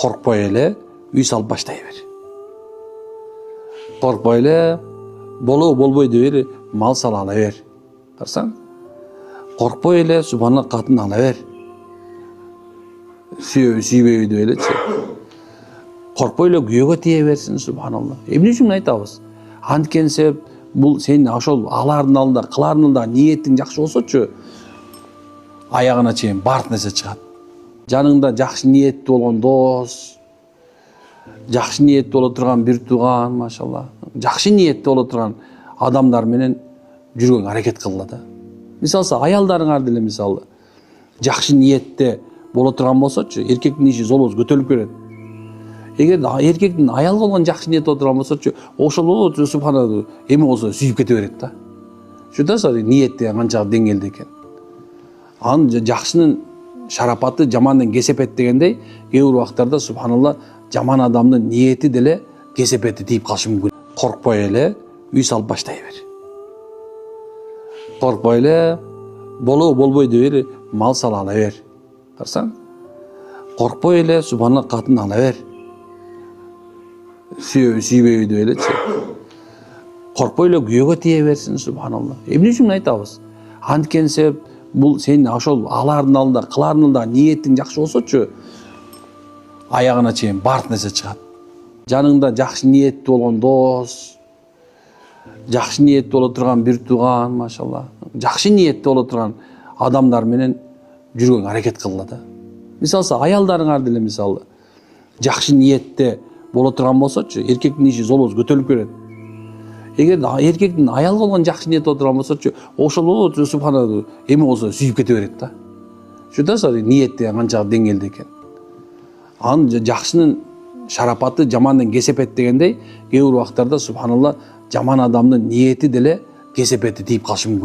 Korkpay эле үй салып баштай бер. Korkpay эле болобу болбойду бер, мал сала ала бер. Тарсаң? Korkpay эле субханалла катын ала бер. Сүйбөйдү элечи. Korkpay эле күйөөгө тие берсин, субханалла. Эмне үчүн айтабыз? Анткен себеп бул сенин ошол алардын алдында, кылардын алдында ниетиң жакшы болсочу, аягына чейин бар нерсе чыгат. Жаныңда жакшы ниеттүү болгон дос, жакшы ниеттүү боло турган бир тууган, машалла, жакшы ниеттүү боло турган адамдар менен жүргөнгө аракет кылгыла да. Мисалы, аялдарыңар деле мисалы жакшы ниетте боло турган болсочу, эркектин иши золбоз көтөрүлүп кетет. Эгер эркектин аял болгон жакшы ниет боло турган болсочу, ошол болот, субханалла, эми болсо сүйүп кете берет да. Шундайсың, ниет деген канчалык деңгээлде экен. Анын жакшынын шарапаты жамандын кесепет дегендей, кээ бир убактарда субханалла жаман адамдын ниети деле кесепети тийип калышы мүмкүн. Коркпай эле үй салып баштай бер. Korkpay эле болобу болбойду бер, мал сала ала бер. Тарсаң? Korkpay эле субханалла катын ала бер. Сүйбөйдү элечи. Korkpay эле күйөөгө тие берсин, субханалла. Эмне үчүн айтабыз? Анткен себеп бул сенин ошол алардын алдында, кылардын алдында ниетиң жакшы болсочу, аягына чейин бар нерсе чыгат. Жаныңда жакшы ниеттүү болгон дос, жакшы ниеттүү боло турган бир тууган, машалла, жакшы ниеттүү боло турган адамдар менен жүргөнгө аракет кылгыла да. Мисалы, аялдарыңар деле мисалы жакшы ниетте боло турган болсочу, эркектин иши золбоз көтөрүлүп кетет. Эгер эркектин аял болгон жакшы ниет боло турган болсочу, ошол болот, субханалла, эми болсо сүйүп кете берет да. Шундайсың, ниет деген канчалык деңгээлде экен. Анын жакшынын шарапаты жамандын кесепет дегендей, кээ бир убактарда субханалла жаман адамдын ниети деле кесепети тийип калышы мүмкүн.